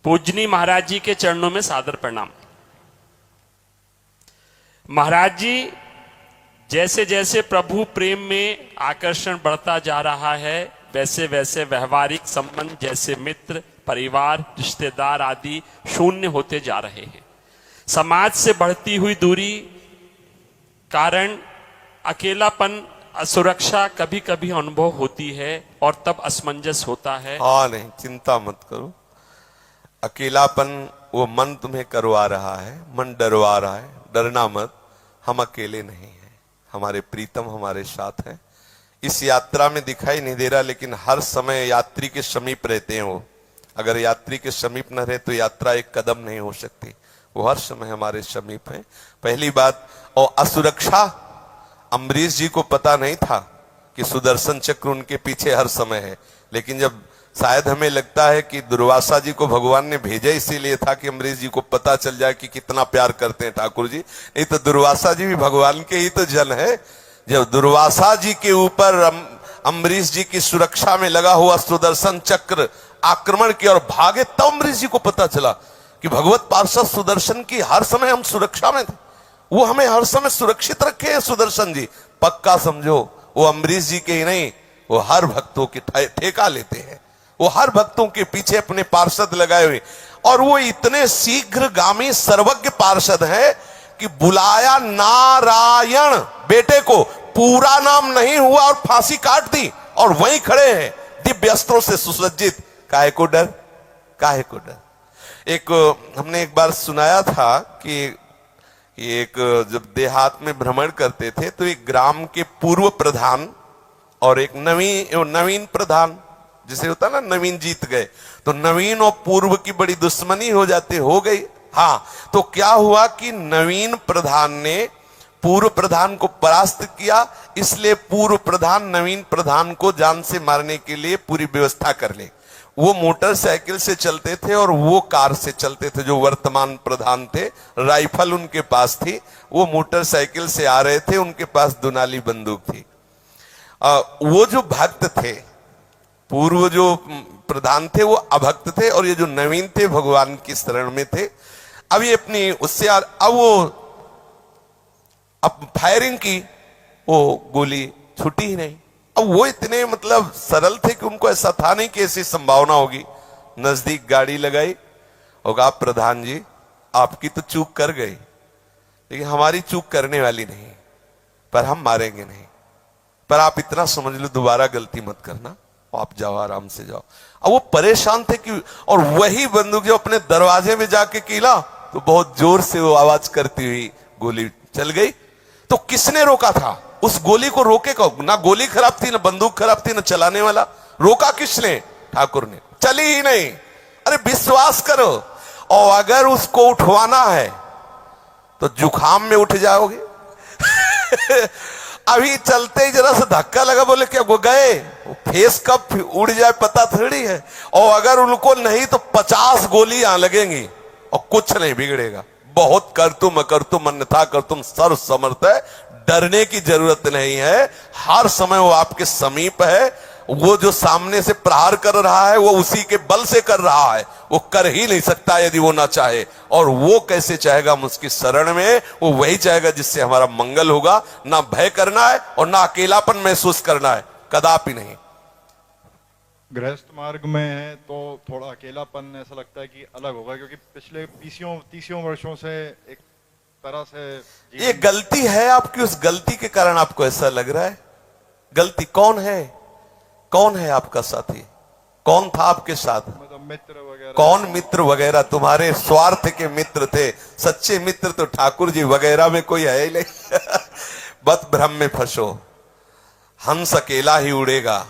पूजनी महाराज जी के चरणों में सादर प्रणाम। महाराज जी जैसे जैसे प्रभु प्रेम में आकर्षण बढ़ता जा रहा है, वैसे वैसे व्यवहारिक संबंध जैसे मित्र, परिवार, रिश्तेदार आदि शून्य होते जा रहे हैं। समाज से बढ़ती हुई दूरी कारण अकेलापन, असुरक्षा कभी कभी अनुभव होती है और तब असमंजस होता है। हाँ, नहीं चिंता मत करो। अकेलापन वो मन तुम्हें करवा रहा है, मन डरवा रहा है। डरना मत, हम अकेले नहीं हैं, हमारे प्रीतम हमारे साथ हैं। इस यात्रा में दिखाई नहीं दे रहा, लेकिन हर समय यात्री के समीप रहते हैं वो। अगर यात्री के समीप न रहे तो यात्रा एक कदम नहीं हो सकती। वो हर समय हमारे समीप है, पहली बात। और असुरक्षा, अम्बरीश जी को पता नहीं था कि सुदर्शन चक्र उनके पीछे हर समय है, लेकिन जब शायद हमें लगता है कि दुर्वासा जी को भगवान ने भेजा इसीलिए था कि अम्बरीश जी को पता चल जाए कि कितना प्यार करते हैं ठाकुर जी। नहीं तो दुर्वासा जी भी भगवान के ही तो जन है। जब दुर्वासा जी के ऊपर अम्बरीश जी की सुरक्षा में लगा हुआ सुदर्शन चक्र आक्रमण किया और भागे, तब अम्बरीश जी को पता चला कि भगवत पार्षद सुदर्शन की हर समय हम सुरक्षा में थे। वो हमें हर समय सुरक्षित रखे हैं सुदर्शन जी। पक्का समझो, वो अम्बरीश जी के ही नहीं, वो हर भक्तों की ठेका लेते हैं। वो हर भक्तों के पीछे अपने पार्षद लगाए हुए, और वो इतने शीघ्रगामी सर्वज्ञ पार्षद है कि बुलाया नारायण बेटे को, पूरा नाम नहीं हुआ और फांसी काट दी, और वहीं खड़े हैं दिव्य अस्त्रों से सुसज्जित। काहे को डर, काहे को डर। एक हमने एक बार सुनाया था कि एक जब देहात में भ्रमण करते थे तो एक ग्राम के पूर्व प्रधान और एक नवीन प्रधान, जिसे होता ना नवीन जीत गए, तो नवीन और पूर्व की बड़ी दुश्मनी हो गई। हाँ, तो क्या हुआ कि नवीन प्रधान ने पूर्व प्रधान को परास्त किया, इसलिए पूर्व प्रधान नवीन प्रधान को जान से मारने के लिए पूरी व्यवस्था कर ले। वो मोटरसाइकिल से चलते थे और वो कार से चलते थे। जो वर्तमान प्रधान थे, राइफल उनके पास थी, वो मोटरसाइकिल से आ रहे थे, उनके पास दुनाली बंदूक थी। वो जो भक्त थे, पूर्व जो प्रधान थे वो अभक्त थे, और ये जो नवीन थे भगवान की शरण में थे। अब ये अपनी उससे अब फायरिंग की, वो गोली छूटी ही नहीं। अब वो इतने मतलब सरल थे कि उनको ऐसा था नहीं कि ऐसी संभावना होगी। नजदीक गाड़ी लगाई, होगा प्रधान जी आपकी तो चूक कर गई, लेकिन हमारी चूक करने वाली नहीं, पर हम मारेंगे नहीं, पर आप इतना समझ लो दोबारा गलती मत करना, आप जाओ आराम से जाओ। अब वो परेशान थे कि, और वही बंदूक जो अपने दरवाजे में जाके कीला तो बहुत जोर से वो आवाज करती हुई गोली चल गई। तो किसने रोका था? उस गोली को रोके कौन? ना गोली खराब थी, ना बंदूक खराब थी, ना चलाने वाला। रोका किसने? ठाकुर ने। चली ही नहीं। अरे विश्वास करो, और अगर उसको उठवाना है तो जुखाम में उठ जाओगे। अभी चलते ही जरा सा धक्का लगा, बोले क्या वो गए, फेस कब उड़ जाए पता थोड़ी है। और अगर उनको नहीं तो 50 गोली यहां लगेंगी और कुछ नहीं बिगड़ेगा। बहुत कर तुम अन्यथा कर तुम सर्व समर्थ है। डरने की जरूरत नहीं है, हर समय वो आपके समीप है। वो जो सामने से प्रहार कर रहा है वो उसी के बल से कर रहा है, वो कर ही नहीं सकता यदि वो ना चाहे। और वो कैसे चाहेगा? हम उसकी शरण में, वो वही चाहेगा जिससे हमारा मंगल होगा। ना भय करना है और ना अकेलापन महसूस करना है, कदापि नहीं। गृहस्थ मार्ग में है तो थोड़ा अकेलापन ऐसा लगता है कि अलग होगा, क्योंकि पिछले 30 वर्षों से एक तरह से ये गलती है आपकी, उस गलती के कारण आपको ऐसा लग रहा है। गलती कौन है? कौन है आपका साथी? कौन था आपके साथ? मतलब मित्र वगैरह। कौन मित्र वगैरह? तुम्हारे स्वार्थ के मित्र थे। सच्चे मित्र तो ठाकुर जी वगैरह में कोई है ही नहीं। बत भ्रम में फंसो। हंस अकेला ही उड़ेगा,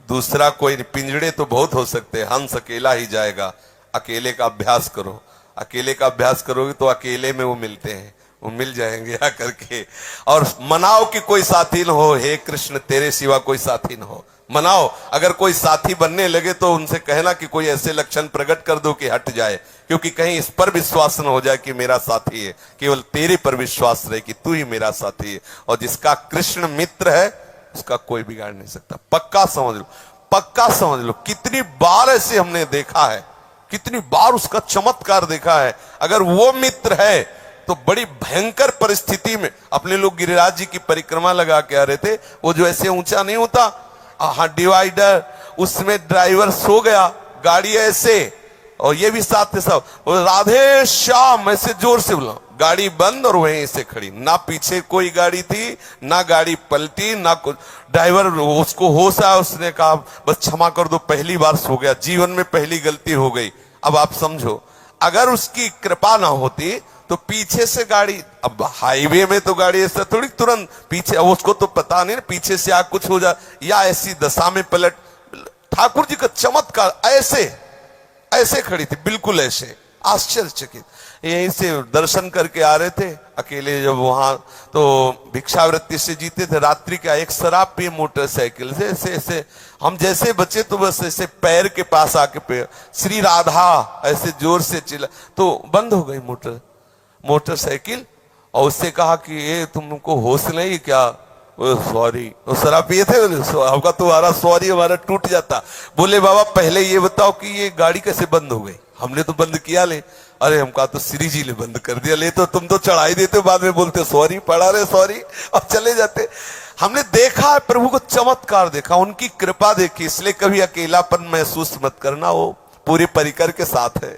दूसरा कोई नहीं। पिंजड़े तो बहुत हो सकते हैं, हंस अकेला ही जाएगा। अकेले का अभ्यास करो। अकेले का अभ्यास करोगे तो अकेले में वो मिलते हैं, वो मिल जाएंगे आकर के। और मनाओ कि कोई साथी न हो, हे कृष्ण तेरे सिवा कोई साथी न हो। मनाओ। अगर कोई साथी बनने लगे तो उनसे कहना कि कोई ऐसे लक्षण प्रकट कर दो कि हट जाए, क्योंकि कहीं इस पर विश्वास न हो जाए कि मेरा साथी है। केवल तेरे पर विश्वास रहे कि तू ही मेरा साथी है। और जिसका कृष्ण मित्र है उसका कोई बिगाड़ नहीं सकता। पक्का समझ लो, पक्का समझ लो। कितनी बार ऐसे हमने देखा है कितनी बार उसका चमत्कार देखा है। अगर वो मित्र है तो बड़ी भयंकर परिस्थिति में, अपने लोग गिरिराज जी की परिक्रमा लगा के आ रहे थे, वो जो ऐसे ऊंचा नहीं होता, हाँ डिवाइडर, उसमें ड्राइवर सो गया, गाड़ी ऐसे, और ये भी साथ थे सब, राधे श्याम ऐसे जोर से बोला, गाड़ी बंद और वहीं से खड़ी, ना पीछे कोई गाड़ी थी, ना गाड़ी पलटी, ना कुछ। ड्राइवर उसको होश आया, उसने कहा बस क्षमा कर दो, पहली बार सो गया, जीवन में पहली गलती हो गई। अब आप समझो, अगर उसकी कृपा ना होती तो पीछे से गाड़ी, अब हाईवे में तो गाड़ी ऐसा थोड़ी तुरंत पीछे, उसको तो पता नहीं पीछे से आग कुछ हो जाए या ऐसी दशा में पलट। ठाकुर जी का चमत्कार, ऐसे ऐसे खड़ी थी, बिल्कुल ऐसे, आश्चर्यचकित। यहीं से दर्शन करके आ रहे थे अकेले, जब वहां तो भिक्षावृत्ति से जीते थे, रात्रि का एक शराब पिए मोटरसाइकिल से, ऐसे ऐसे हम जैसे बचे तो बस ऐसे पैर के पास आके पे श्री राधा ऐसे जोर से चिल्ला, तो बंद हो गई मोटरसाइकिल। और उससे कहा कि ये तुमको होश नहीं क्या? सॉरी, वो शराब पिए थे, हमका तुम्हारा सॉरी हमारा टूट जाता। बोले बाबा पहले ये बताओ कि ये गाड़ी कैसे बंद हो गई? हमने तो बंद किया ले। अरे हम कहा तो श्री जी ने बंद कर दिया। ले तो तुम तो चढ़ाई देते, बाद में बोलते सॉरी, पढ़ा रहे सॉरी और चले जाते। हमने देखा है प्रभु को चमत्कार देखा, उनकी कृपा देखी, इसलिए कभी अकेलापन महसूस मत करना, वो पूरे परिकर के साथ है।